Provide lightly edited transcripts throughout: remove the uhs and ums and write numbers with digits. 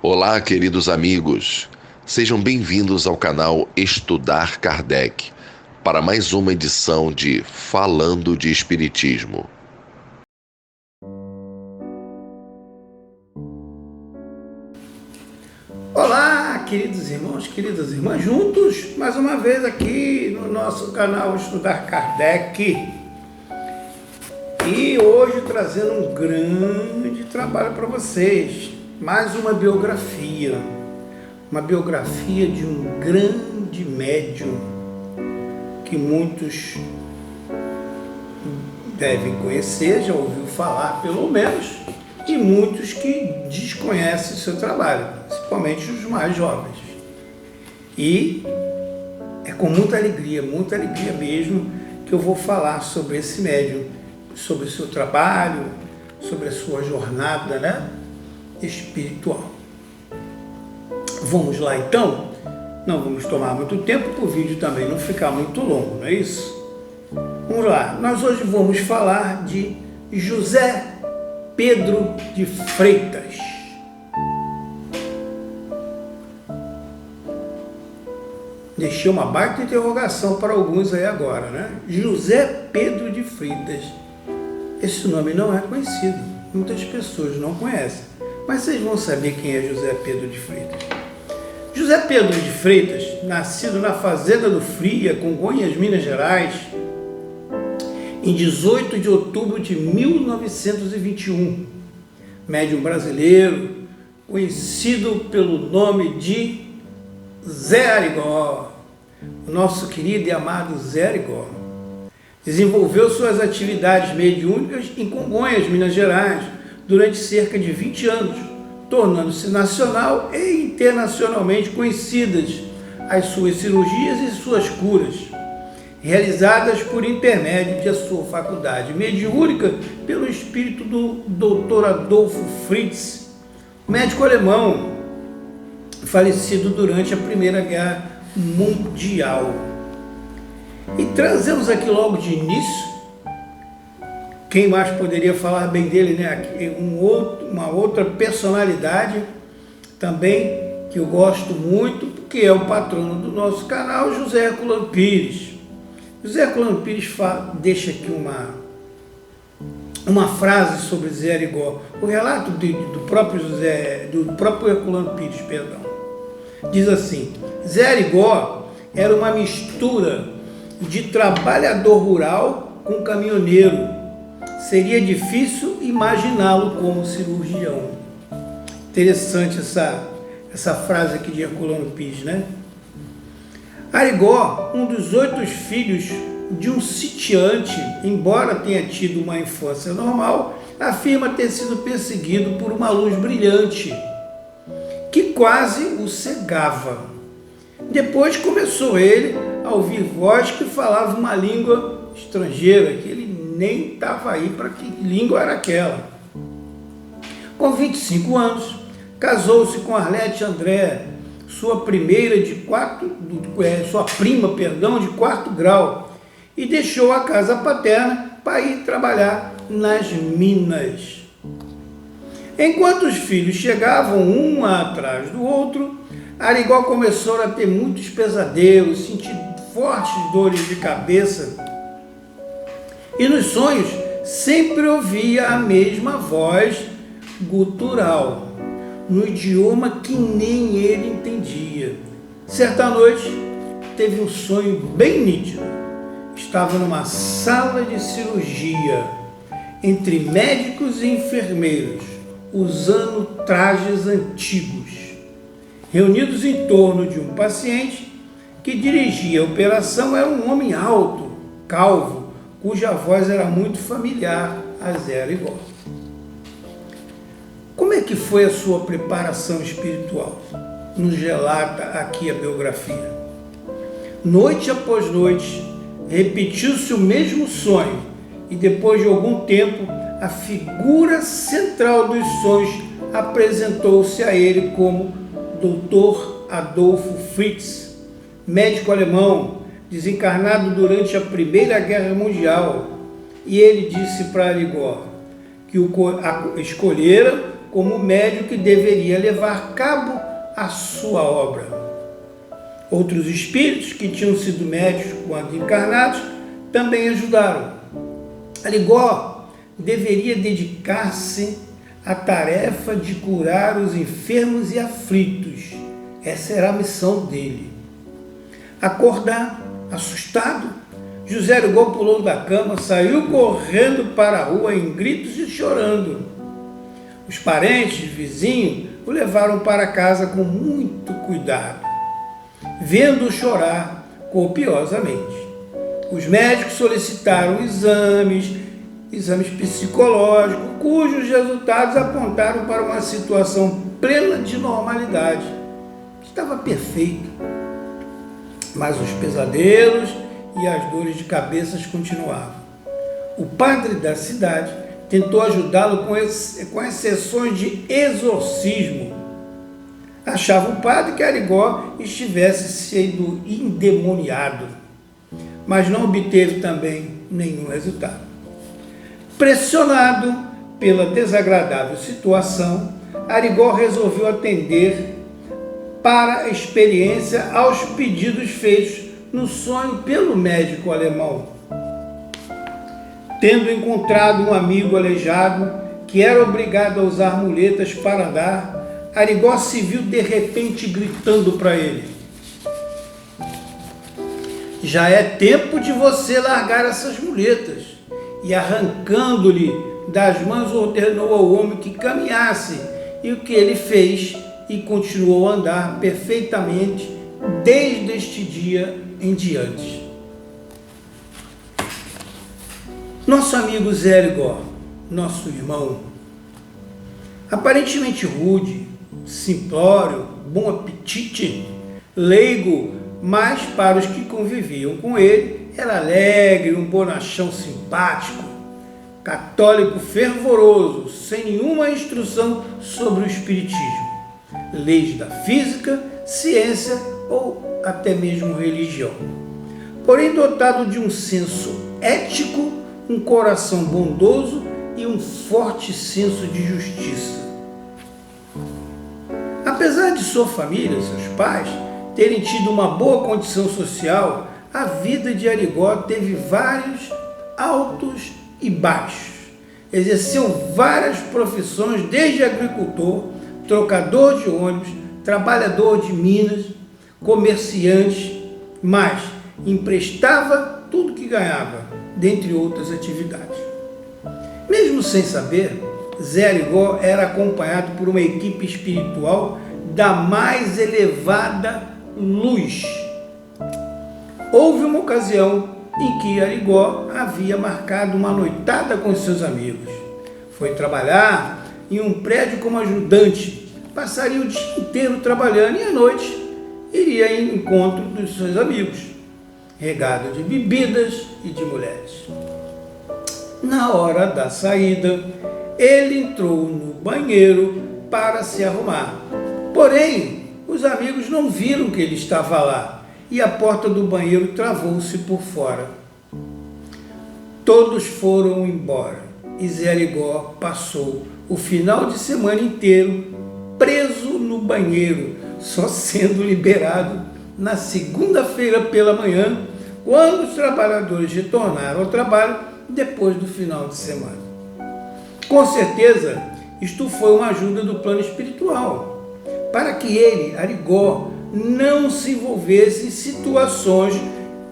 Olá, queridos amigos. Sejam bem-vindos ao canal Estudar Kardec para mais uma edição de Falando de Espiritismo. Olá, queridos irmãos, queridas irmãs, juntos mais uma vez aqui no nosso canal Estudar Kardec. E hoje trazendo um grande trabalho para vocês, mais uma biografia de um grande médium que muitos devem conhecer, já ouviu falar pelo menos, e muitos que desconhecem o seu trabalho, principalmente os mais jovens. E é com muita alegria mesmo, que eu vou falar sobre esse médium, sobre o seu trabalho, sobre a sua jornada, espiritual. Vamos lá então? Não vamos tomar muito tempo para o vídeo também não ficar muito longo, não é isso? Vamos lá, nós hoje vamos falar de José Pedro de Freitas. Deixei uma baita interrogação para alguns aí agora, né? José Pedro de Freitas. Esse nome não é conhecido, muitas pessoas não conhecem, mas vocês vão saber quem é José Pedro de Freitas. José Pedro de Freitas, nascido na fazenda do Fria, Congonhas, Minas Gerais, em 18 de outubro de 1921, médium brasileiro, conhecido pelo nome de Zé Arigó, o nosso querido e amado Zé Arigó. Desenvolveu suas atividades mediúnicas em Congonhas, Minas Gerais, durante cerca de 20 anos, tornando-se nacional e internacionalmente conhecidas as suas cirurgias e suas curas, realizadas por intermédio de sua faculdade mediúnica pelo espírito do Dr. Adolfo Fritz, médico alemão, falecido durante a Primeira Guerra Mundial. E trazemos aqui logo de início, quem mais poderia falar bem dele, né? Uma outra personalidade também que eu gosto muito, porque é o patrono do nosso canal, José Herculano Pires. José Herculano Pires deixa aqui uma frase sobre Zé Arigó, o relato do próprio Herculano Pires, perdão. Diz assim: Zé Arigó era uma mistura de trabalhador rural com caminhoneiro. Seria difícil imaginá-lo como cirurgião. Interessante essa frase aqui de Herculano Pires, né? Arigó, um dos 8 filhos de um sitiante, embora tenha tido uma infância normal, afirma ter sido perseguido por uma luz brilhante que quase o cegava. Depois começou ele a ouvir voz que falava uma língua estrangeira, que ele nem estava aí para que língua era aquela. Com 25 anos, casou-se com Arlete André, sua prima de quarto grau, e deixou a casa paterna para ir trabalhar nas minas. Enquanto os filhos chegavam um atrás do outro, Arigó começou a ter muitos pesadelos, sentir fortes dores de cabeça, e nos sonhos sempre ouvia a mesma voz gutural, no idioma que nem ele entendia. Certa noite, teve um sonho bem nítido. Estava numa sala de cirurgia, entre médicos e enfermeiros, usando trajes antigos, reunidos em torno de um paciente que dirigia a operação. Era um homem alto, calvo, cuja voz era muito familiar a Zé Arigó. Como é que foi a sua preparação espiritual? Nos relata aqui a biografia. Noite após noite, repetiu-se o mesmo sonho, e depois de algum tempo, a figura central dos sonhos apresentou-se a ele como Dr. Adolfo Fritz, médico alemão, desencarnado durante a Primeira Guerra Mundial, e ele disse para Arigó que o escolhera como o médium que deveria levar a cabo a sua obra. Outros espíritos que tinham sido médios quando encarnados também ajudaram. Arigó deveria dedicar-se à tarefa de curar os enfermos e aflitos. Essa era a missão dele. Acordado, assustado, José Arigó pulou da cama, saiu correndo para a rua em gritos e chorando. Os parentes, vizinhos, o levaram para casa com muito cuidado, vendo-o chorar copiosamente. Os médicos solicitaram exames psicológicos, cujos resultados apontaram para uma situação plena de normalidade. Estava perfeito. Mas os pesadelos e as dores de cabeça continuavam. O padre da cidade tentou ajudá-lo com as sessões de exorcismo. Achava o padre que Arigó estivesse sendo endemoniado, mas não obteve também nenhum resultado. Pressionado pela desagradável situação, Arigó resolveu atender para a experiência aos pedidos feitos no sonho pelo médico alemão. Tendo encontrado um amigo aleijado que era obrigado a usar muletas para andar, Arigó se viu de repente gritando para ele: já é tempo de você largar essas muletas. E arrancando-lhe das mãos, ordenou ao homem que caminhasse, e o que ele fez, e continuou a andar perfeitamente desde este dia em diante. Nosso amigo Zé Arigó, nosso irmão, aparentemente rude, simplório, bom apetite, leigo, mas para os que conviviam com ele, era alegre, um bonachão simpático, católico fervoroso, sem nenhuma instrução sobre o espiritismo, leis da física, ciência ou até mesmo religião. Porém, dotado de um senso ético, um coração bondoso e um forte senso de justiça. Apesar de sua família, seus pais, terem tido uma boa condição social, a vida de Arigó teve vários altos e baixos. Exerceu várias profissões, desde agricultor, trocador de ônibus, trabalhador de minas, comerciante, mas emprestava tudo que ganhava, dentre outras atividades. Mesmo sem saber, Zé Arigó era acompanhado por uma equipe espiritual da mais elevada luz. Houve uma ocasião em que Arigó havia marcado uma noitada com seus amigos. Foi trabalhar em um prédio como ajudante, passaria o dia inteiro trabalhando e à noite iria em encontro dos seus amigos, regado de bebidas e de mulheres. Na hora da saída, ele entrou no banheiro para se arrumar. Porém, os amigos não viram que ele estava lá e a porta do banheiro travou-se por fora. Todos foram embora e Zé Arigó passou o final de semana inteiro preso no banheiro, só sendo liberado na segunda-feira pela manhã, quando os trabalhadores retornaram ao trabalho depois do final de semana. Com certeza, isto foi uma ajuda do plano espiritual, para que ele, Arigó, não se envolvesse em situações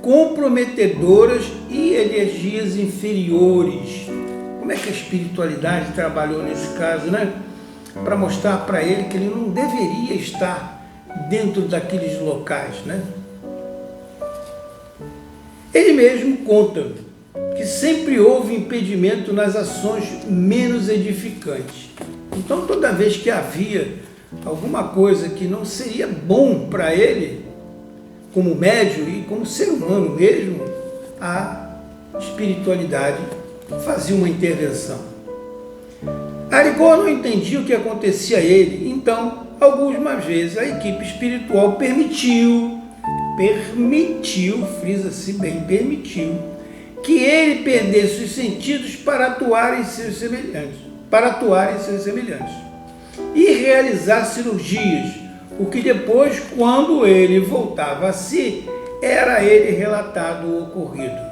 comprometedoras e energias inferiores. Como é que a espiritualidade trabalhou nesse caso, né? Para mostrar para ele que ele não deveria estar dentro daqueles locais, né? Ele mesmo conta que sempre houve impedimento nas ações menos edificantes. Então, toda vez que havia alguma coisa que não seria bom para ele, como médium e como ser humano mesmo, a espiritualidade fazia uma intervenção. Arigó não entendia o que acontecia a ele, então, algumas vezes, a equipe espiritual permitiu, frisa-se bem, permitiu, que ele perdesse os sentidos para atuar em seus semelhantes. e realizar cirurgias, o que depois, quando ele voltava a si, era a ele relatado o ocorrido.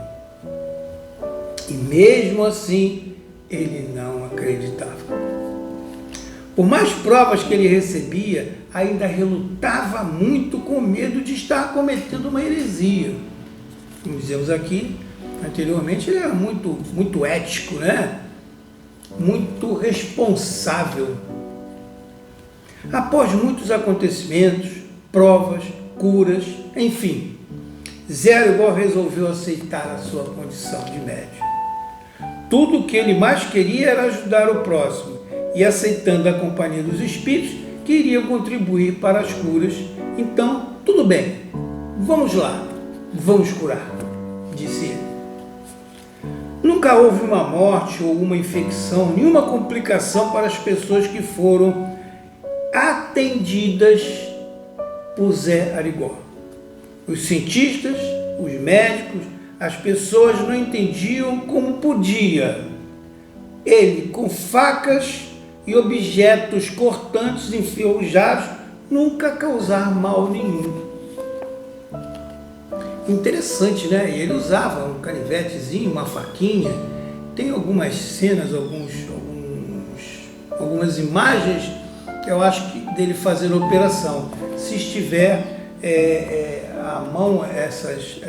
E mesmo assim, ele não acreditava. Por mais provas que ele recebia, ainda relutava muito com medo de estar cometendo uma heresia. Como dizemos aqui anteriormente, ele era muito ético, né? Muito responsável. Após muitos acontecimentos, provas, curas, enfim, Zé Arigó resolveu aceitar a sua condição de médium. Tudo o que ele mais queria era ajudar o próximo, e aceitando a companhia dos espíritos, que iriam contribuir para as curas. Então, tudo bem, vamos lá, vamos curar, disse ele. Nunca houve uma morte ou uma infecção, nenhuma complicação para as pessoas que foram atendidas por Zé Arigó. Os cientistas, os médicos, as pessoas não entendiam como podia ele, com facas e objetos cortantes enferrujados, nunca causar mal nenhum. Interessante, né? Ele usava um canivetezinho, uma faquinha. Tem algumas cenas, algumas imagens, eu acho que dele fazendo a operação. Se estiver à mão essas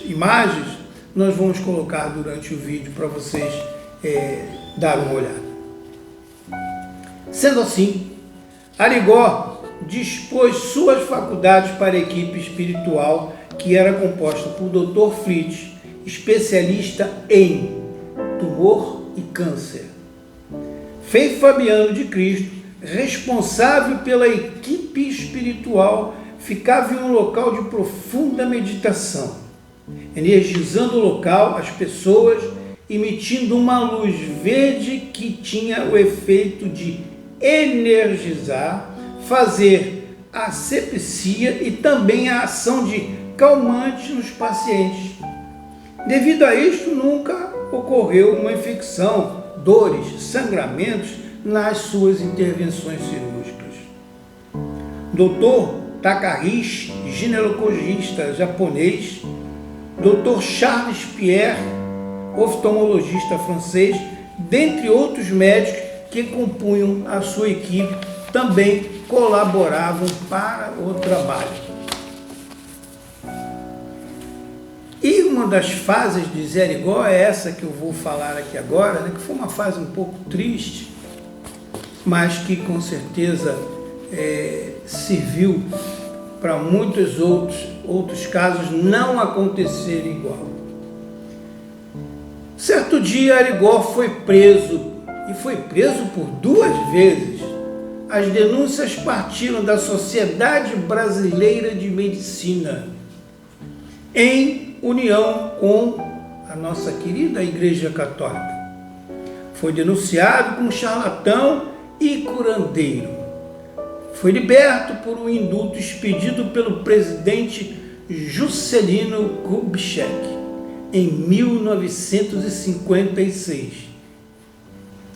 imagens, nós vamos colocar durante o vídeo para vocês darem uma olhada. Sendo assim, Arigó dispôs suas faculdades para a equipe espiritual, que era composta por Dr. Fritz, especialista em tumor e câncer. Fez Fabiano de Cristo, responsável pela equipe espiritual, ficava em um local de profunda meditação, energizando o local, as pessoas, emitindo uma luz verde que tinha o efeito de energizar, fazer asepsia e também a ação de calmante nos pacientes. Devido a isto, nunca ocorreu uma infecção, dores, sangramentos nas suas intervenções cirúrgicas. Dr. Takahisa, ginecologista japonês, Dr. Charles Pierre, oftalmologista francês, dentre outros médicos que compunham a sua equipe, também colaboravam para o trabalho. E uma das fases de Zé Arigó é essa que eu vou falar aqui agora, né, que foi uma fase um pouco triste, mas que com certeza serviu para muitos outros casos não acontecerem igual. Certo dia, Arigó foi preso, e foi preso por 2 vezes. As denúncias partiram da Sociedade Brasileira de Medicina, em união com a nossa querida Igreja Católica. Foi denunciado como charlatão e curandeiro. Foi liberto por um indulto expedido pelo presidente Juscelino Kubitschek em 1956.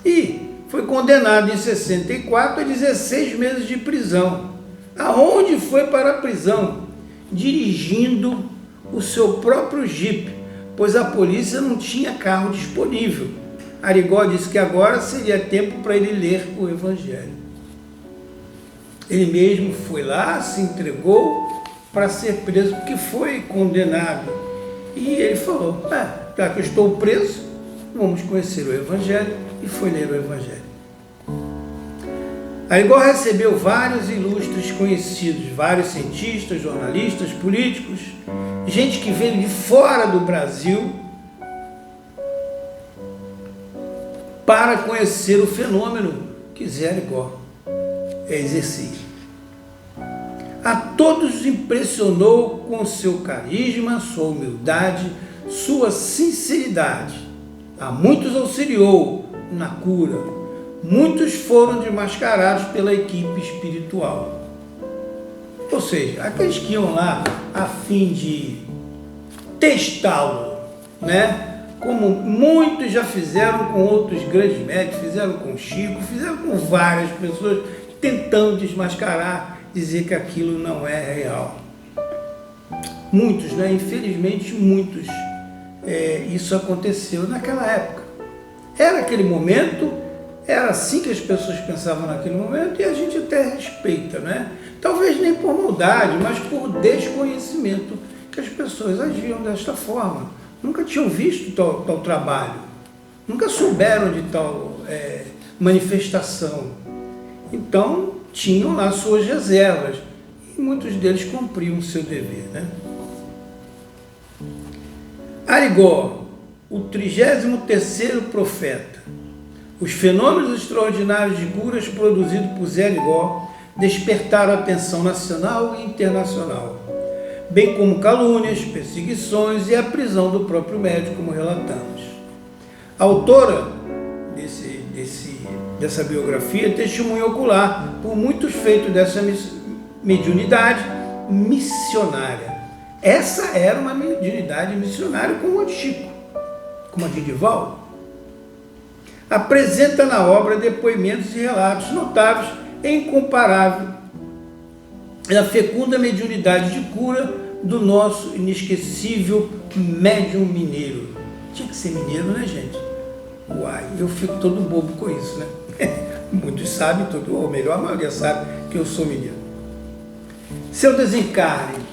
E foi condenado em 64 a 16 meses de prisão. Aonde foi para a prisão? Dirigindo o seu próprio jipe, pois a polícia não tinha carro disponível. Arigó disse que agora seria tempo para ele ler o Evangelho. Ele mesmo foi lá, se entregou para ser preso, porque foi condenado. E ele falou, já que eu estou preso, vamos conhecer o Evangelho, e foi ler o Evangelho. Arigó recebeu vários ilustres conhecidos, vários cientistas, jornalistas, políticos, gente que veio de fora do Brasil para conhecer o fenômeno que Zé Arigó exercia. A todos impressionou com seu carisma, sua humildade, sua sinceridade. A muitos auxiliou na cura. Muitos foram desmascarados pela equipe espiritual. Ou seja, aqueles que iam lá a fim de testá-lo, né? como muitos já fizeram com outros grandes médicos, fizeram com Chico, fizeram com várias pessoas, tentando desmascarar, dizer que aquilo não é real. Muitos, né? Infelizmente muitos, isso aconteceu naquela época. Era aquele momento, era assim que as pessoas pensavam naquele momento, e a gente até respeita, né? Talvez nem por maldade, mas por desconhecimento, que as pessoas agiam desta forma. Nunca tinham visto tal trabalho, nunca souberam de tal manifestação. Então, tinham lá suas reservas, e muitos deles cumpriam o seu dever, né? Arigó, o 33º profeta. Os fenômenos extraordinários de curas produzidos por Zé Arigó despertaram a atenção nacional e internacional, bem como calúnias, perseguições e a prisão do próprio médico, como relatamos. A autora dessa biografia testemunha ocular por muitos feitos dessa mediunidade missionária. Essa era uma mediunidade missionária como a de Chico, como a de Divaldo. Apresenta na obra depoimentos e relatos notáveis e incomparáveis da fecunda mediunidade de cura do nosso inesquecível médium mineiro. Tinha que ser mineiro, né, gente? Uai, eu fico todo bobo com isso, né? Muitos sabem, ou melhor, a maioria sabe que eu sou mineiro. Seu desencarne.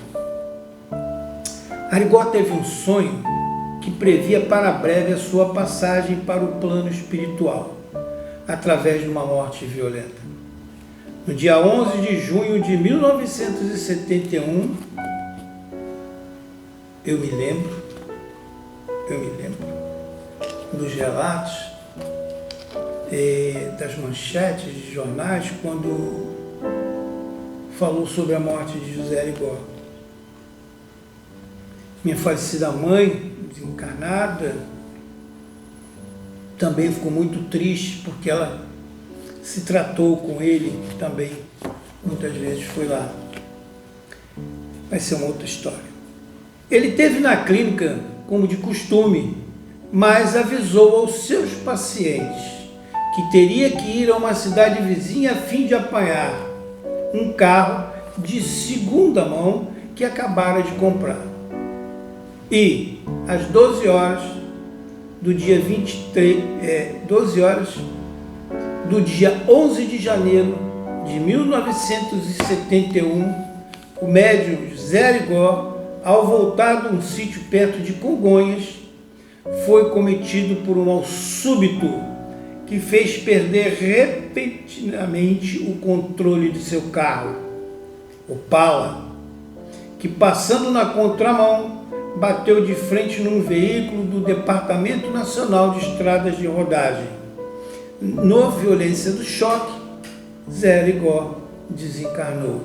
Arigó teve um sonho que previa para breve a sua passagem para o plano espiritual, através de uma morte violenta. No dia 11 de junho de 1971, eu me lembro dos relatos, das manchetes de jornais, quando falou sobre a morte de José Arigó. Minha falecida mãe, desencarnada, também ficou muito triste, porque ela se tratou com ele também, muitas vezes foi lá. Vai ser uma outra história. Ele esteve na clínica, como de costume, mas avisou aos seus pacientes que teria que ir a uma cidade vizinha a fim de apanhar um carro de segunda mão que acabara de comprar. E às 12 horas do dia 12 horas do dia 11 de janeiro de 1971, o médium José Arigó, ao voltar de um sítio perto de Congonhas, foi cometido por um mal súbito que fez perder repentinamente o controle de seu carro, Opala, que, passando na contramão, bateu de frente num veículo do Departamento Nacional de Estradas de Rodagem. Na violência do choque, Zé Arigó desencarnou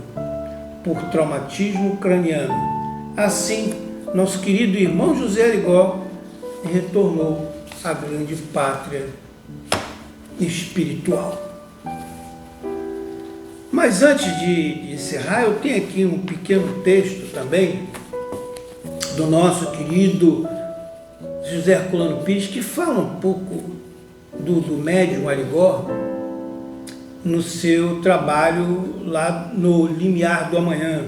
por traumatismo craniano. Assim, nosso querido irmão José Arigó retornou à grande pátria espiritual. Mas antes de encerrar, eu tenho aqui um pequeno texto também do nosso querido José Herculano Pires, que fala um pouco do médium Arigó no seu trabalho lá no Limiar do Amanhã.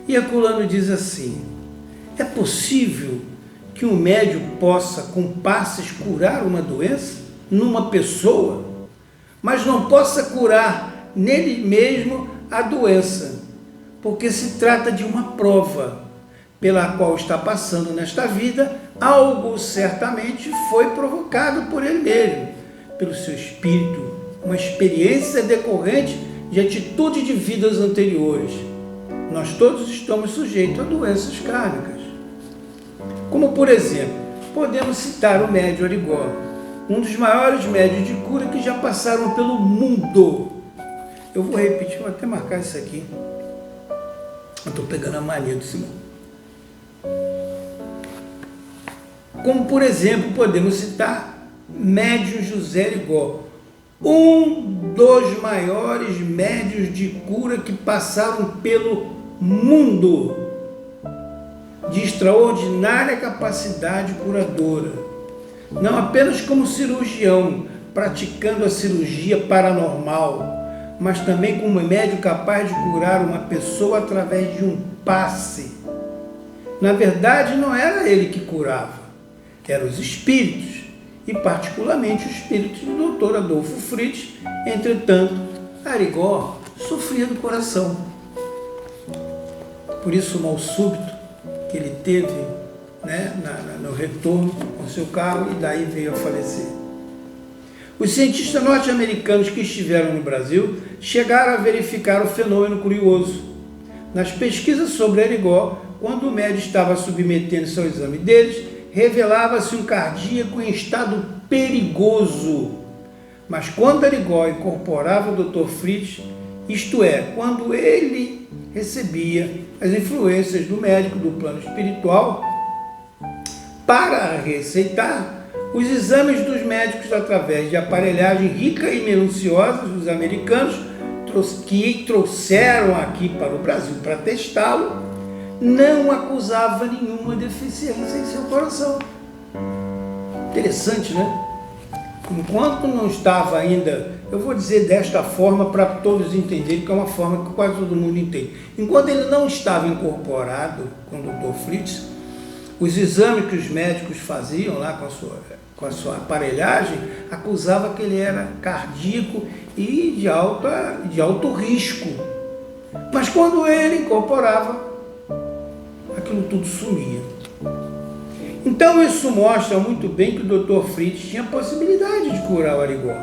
E Herculano diz assim: é possível que um médium possa, com passes, curar uma doença numa pessoa, mas não possa curar nele mesmo a doença, porque se trata de uma prova pela qual está passando nesta vida. Algo certamente foi provocado por ele mesmo, pelo seu espírito, uma experiência decorrente de atitude de vidas anteriores. Nós todos estamos sujeitos a doenças kármicas. Como, por exemplo, podemos citar o médium Arigó, um dos maiores médiuns de cura que já passaram pelo mundo. Eu vou repetir, vou até marcar isso aqui. Eu estou pegando a mania do Simão. Como, por exemplo, podemos citar médium José Arigó, um dos maiores médiuns de cura que passaram pelo mundo, de extraordinária capacidade curadora. não apenas como cirurgião, praticando a cirurgia paranormal, mas também como médium capaz de curar uma pessoa através de um passe. Na verdade, não era ele que curava, eram os espíritos, e particularmente o espírito do Dr. Adolfo Fritz. Entretanto, Arigó sofria do coração. Por isso o mal súbito que ele teve, né, no retorno com seu carro, e daí veio a falecer. Os cientistas norte-americanos que estiveram no Brasil chegaram a verificar o fenômeno curioso. Nas pesquisas sobre Arigó, quando o médium estava submetendo-se ao exame deles, revelava-se um cardíaco em estado perigoso. Mas quando Arigó incorporava o Dr. Fritz, isto é, quando ele recebia as influências do médico do plano espiritual para receitar, os exames dos médicos através de aparelhagem rica e minuciosa dos americanos que trouxeram aqui para o Brasil para testá-lo, não acusava nenhuma deficiência em seu coração. Interessante, né? Enquanto não estava ainda, eu vou dizer desta forma para todos entenderem, que é uma forma que quase todo mundo entende. Enquanto ele não estava incorporado com o Dr. Fritz, os exames que os médicos faziam lá com a sua aparelhagem acusava que ele era cardíaco e de alto risco. Mas quando ele incorporava, aquilo tudo sumia. Então isso mostra muito bem que o Dr. Fritz tinha a possibilidade de curar o Arigó,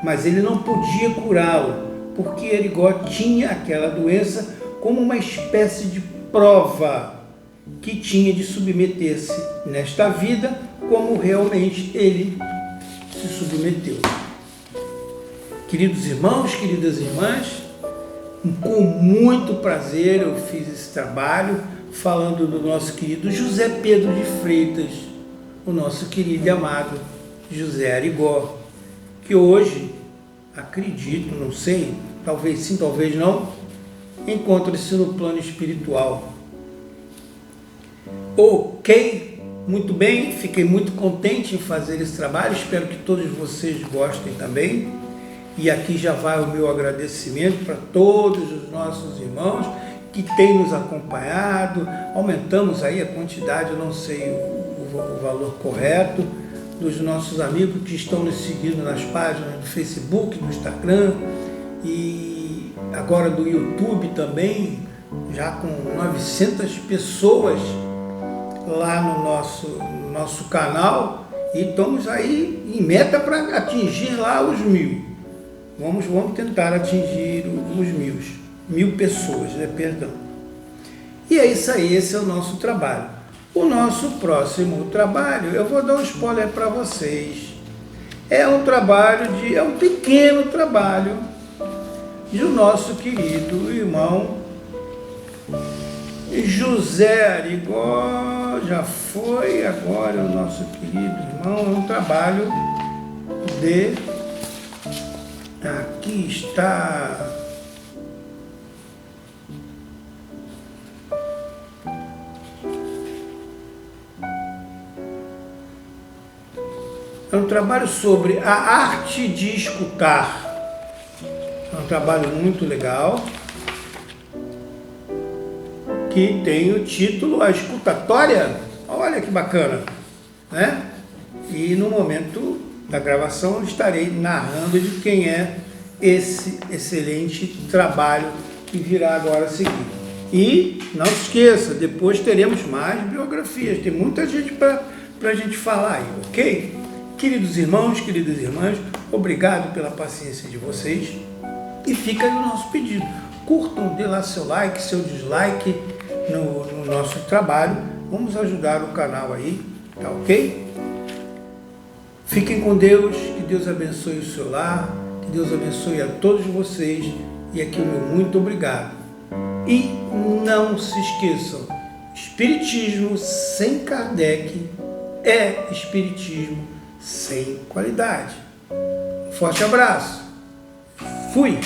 mas ele não podia curá-lo, porque Arigó tinha aquela doença como uma espécie de prova que tinha de submeter-se nesta vida, como realmente ele se submeteu. Queridos irmãos, queridas irmãs, com muito prazer eu fiz esse trabalho falando do nosso querido José Pedro de Freitas, o nosso querido e amado José Arigó, que hoje, acredito, não sei, talvez sim, talvez não, encontra-se no plano espiritual. Ok, muito bem, fiquei muito contente em fazer esse trabalho, espero que todos vocês gostem também. E aqui já vai o meu agradecimento para todos os nossos irmãos que têm nos acompanhado. Aumentamos aí a quantidade, eu não sei o valor correto, dos nossos amigos que estão nos seguindo nas páginas do Facebook, do Instagram e agora do YouTube também, já com 900 pessoas lá no nosso canal, e estamos aí em meta para atingir lá os 1000. Vamos tentar atingir os 1000 pessoas, né? Perdão. E é isso aí, esse é o nosso trabalho. O nosso próximo trabalho, eu vou dar um spoiler para vocês. É um pequeno trabalho do nosso querido irmão José Arigó, já foi, agora o nosso querido irmão, é um trabalho aqui está, é um trabalho sobre a arte de escutar. É um trabalho muito legal, que tem o título A Escutatória. Olha que bacana, né? E no momento da gravação eu estarei narrando de quem é esse excelente trabalho que virá agora a seguir. E não se esqueça, depois teremos mais biografias, tem muita gente para a gente falar aí, ok? Queridos irmãos, queridas irmãs, obrigado pela paciência de vocês, e fica aí o nosso pedido. Curtam, dê lá seu like, seu dislike no nosso trabalho, vamos ajudar o canal aí, tá ok? Fiquem com Deus, que Deus abençoe o seu lar, que Deus abençoe a todos vocês, e aqui o meu muito obrigado. E não se esqueçam, espiritismo sem Kardec é espiritismo sem qualidade. Um forte abraço. Fui!